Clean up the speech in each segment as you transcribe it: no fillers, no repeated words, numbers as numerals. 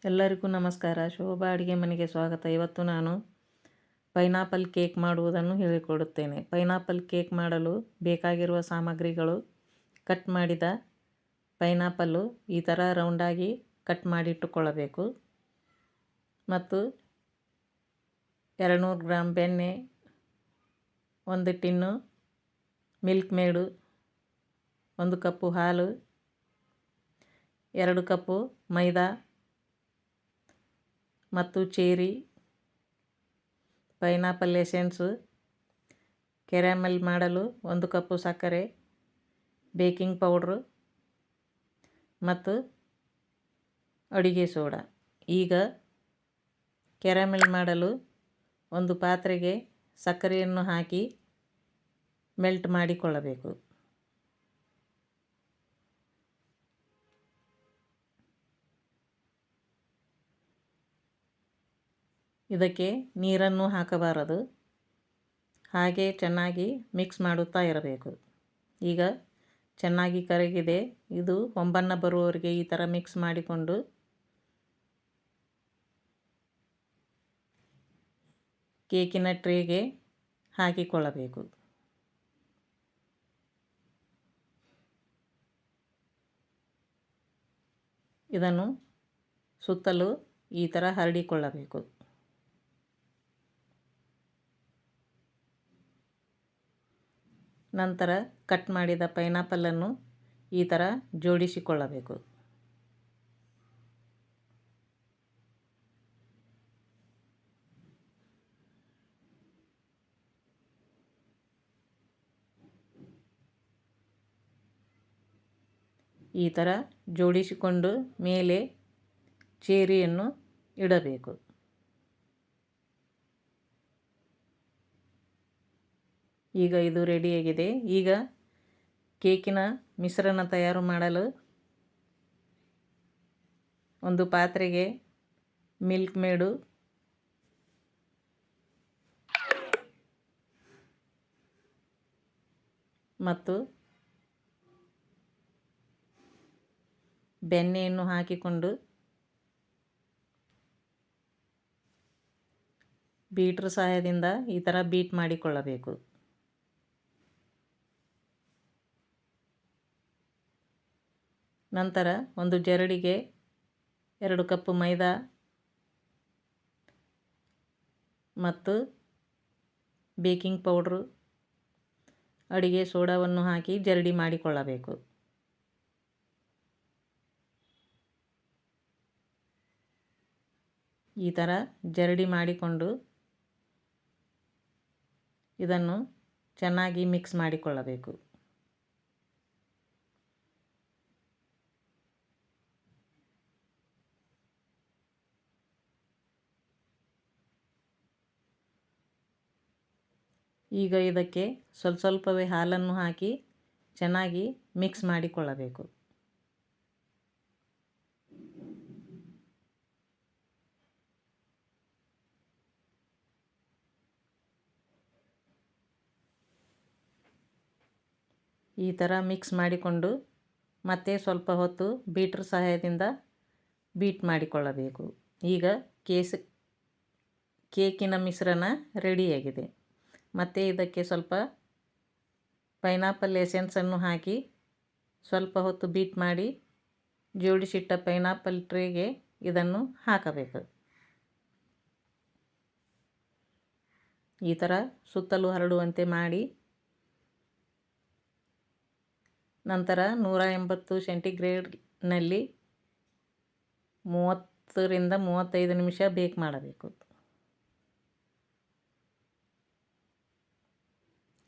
ಎಲ್ಲರಿಗೂ ನಮಸ್ಕಾರ. ಶೋಭಾ ಅಡುಗೆ ಮನೆಗೆ ಸ್ವಾಗತ. ಇವತ್ತು ನಾನು ಪೈನಾಪಲ್ ಕೇಕ್ ಮಾಡುವುದನ್ನು ಹೇಳಿಕೊಡುತ್ತೇನೆ. ಪೈನಾಪಲ್ ಕೇಕ್ ಮಾಡಲು ಬೇಕಾಗಿರುವ ಸಾಮಗ್ರಿಗಳು: ಕಟ್ ಮಾಡಿದ ಪೈನಾಪಲ್ಲು ಈ ಥರ ರೌಂಡಾಗಿ ಕಟ್ ಮಾಡಿಟ್ಟುಕೊಳ್ಳಬೇಕು, ಮತ್ತು 200 ಗ್ರಾಮ್ ಬೆಣ್ಣೆ, 1 ಟಿನ್ನು ಮಿಲ್ಕ್ ಮೇಡು, 1 ಕಪ್ಪು ಹಾಲು, 2 ಕಪ್ಪು ಮೈದಾ ಮತ್ತು ಚೇರಿ, ಪೈನಾಪಲ್ ಎಸೆನ್ಸು, ಕ್ಯಾರಮೆಲ್ ಮಾಡಲು 1 ಕಪ್ಪು ಸಕ್ಕರೆ, ಬೇಕಿಂಗ್ ಪೌಡ್ರು ಮತ್ತು ಅಡುಗೆ ಸೋಡಾ. ಈಗ ಕ್ಯಾರಮೆಲ್ ಮಾಡಲು ಒಂದು ಪಾತ್ರೆಗೆ ಸಕ್ಕರೆಯನ್ನು ಹಾಕಿ ಮೆಲ್ಟ್ ಮಾಡಿಕೊಳ್ಳಬೇಕು. ಇದಕ್ಕೆ ನೀರನ್ನು ಹಾಕಬಾರದು, ಹಾಗೆ ಚೆನ್ನಾಗಿ ಮಿಕ್ಸ್ ಮಾಡುತ್ತಾ ಇರಬೇಕು. ಈಗ ಚೆನ್ನಾಗಿ ಕರಗಿದೆ. ಇದು ಹೊಂಬಣ್ಣ ಬರುವವರೆಗೆ ಈ ಥರ ಮಿಕ್ಸ್ ಮಾಡಿಕೊಂಡು ಕೇಕಿನ ಟ್ರೇಗೆ ಹಾಕಿಕೊಳ್ಳಬೇಕು. ಇದನ್ನು ಸುತ್ತಲೂ ಈ ಥರ ಹರಡಿಕೊಳ್ಳಬೇಕು. ನಂತರ ಕಟ್ ಮಾಡಿದ ಪೈನಾಪಲನ್ನು ಈ ಥರ ಜೋಡಿಸಿಕೊಳ್ಳಬೇಕು. ಈ ಥರ ಜೋಡಿಸಿಕೊಂಡು ಮೇಲೆ ಚೇರಿಯನ್ನು ಇಡಬೇಕು. ಈಗ ಇದು ರೆಡಿಯಾಗಿದೆ. ಈಗ ಕೇಕಿನ ಮಿಶ್ರಣ ತಯಾರು ಮಾಡಲು ಒಂದು ಪಾತ್ರೆಗೆ ಮಿಲ್ಕ್ ಮೇಡು, ಮತ್ತು ಬೆಣ್ಣೆಯನ್ನು ಹಾಕಿಕೊಂಡು ಬೀಟ್ರ್ ಸಹಾಯದಿಂದ ಈ ಥರ ಬೀಟ್ ಮಾಡಿಕೊಳ್ಳಬೇಕು. ನಂತರ ಒಂದು ಜರಡಿಗೆ 2 ಕಪ್ಪು ಮೈದಾ ಮತ್ತು ಬೇಕಿಂಗ್ ಪೌಡ್ರು, ಅಡಿಗೆ ಸೋಡಾವನ್ನು ಹಾಕಿ ಜರಡಿ ಮಾಡಿಕೊಳ್ಳಬೇಕು. ಈ ಥರ ಜರಡಿ ಮಾಡಿಕೊಂಡು ಇದನ್ನು ಚೆನ್ನಾಗಿ ಮಿಕ್ಸ್ ಮಾಡಿಕೊಳ್ಳಬೇಕು. ಈಗ ಇದಕ್ಕೆ ಸ್ವಲ್ಪವೇ ಹಾಲನ್ನು ಹಾಕಿ ಚೆನ್ನಾಗಿ ಮಿಕ್ಸ್ ಮಾಡಿಕೊಳ್ಳಬೇಕು. ಈ ಥರ ಮಿಕ್ಸ್ ಮಾಡಿಕೊಂಡು ಮತ್ತೆ ಸ್ವಲ್ಪ ಹೊತ್ತು ಬೀಟ್ರ್ ಸಹಾಯದಿಂದ ಬೀಟ್ ಮಾಡಿಕೊಳ್ಳಬೇಕು. ಈಗ ಕೇಕಿನ ಮಿಶ್ರಣ ರೆಡಿಯಾಗಿದೆ. ಮತ್ತು ಇದಕ್ಕೆ ಸ್ವಲ್ಪ ಪೈನಾಪಲ್ ಎಸೆನ್ಸನ್ನು ಹಾಕಿ ಸ್ವಲ್ಪ ಹೊತ್ತು ಬೀಟ್ ಮಾಡಿ ಜೋಡಿಸಿಟ್ಟ ಪೈನಾಪಲ್ ಟ್ರೇಗೆ ಇದನ್ನು ಹಾಕಬೇಕು. ಈ ಥರ ಸುತ್ತಲೂ ಹರಡುವಂತೆ ಮಾಡಿ ನಂತರ 180 ಸೆಂಟಿಗ್ರೇಡ್ನಲ್ಲಿ 30 ರಿಂದ 35 ನಿಮಿಷ ಬೇಕ್ ಮಾಡಬೇಕು.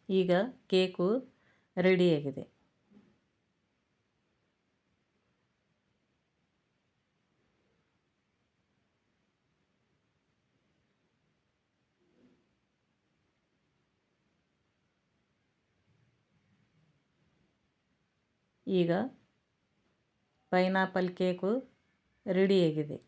ಈಗ ಕೇಕು ರೆಡಿಯಾಗಿದೆ. ಈಗ ಪೈನಾಪಲ್ ಕೇಕು ರೆಡಿಯಾಗಿದೆ.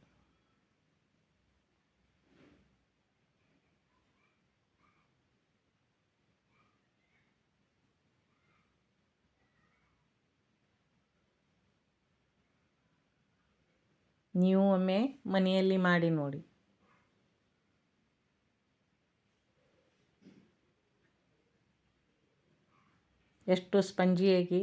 ನೀವು ಒಮ್ಮೆ ಮನೆಯಲ್ಲಿ ಮಾಡಿ ನೋಡಿ. ಎಷ್ಟು ಸ್ಪಂಜಿಯಾಗಿ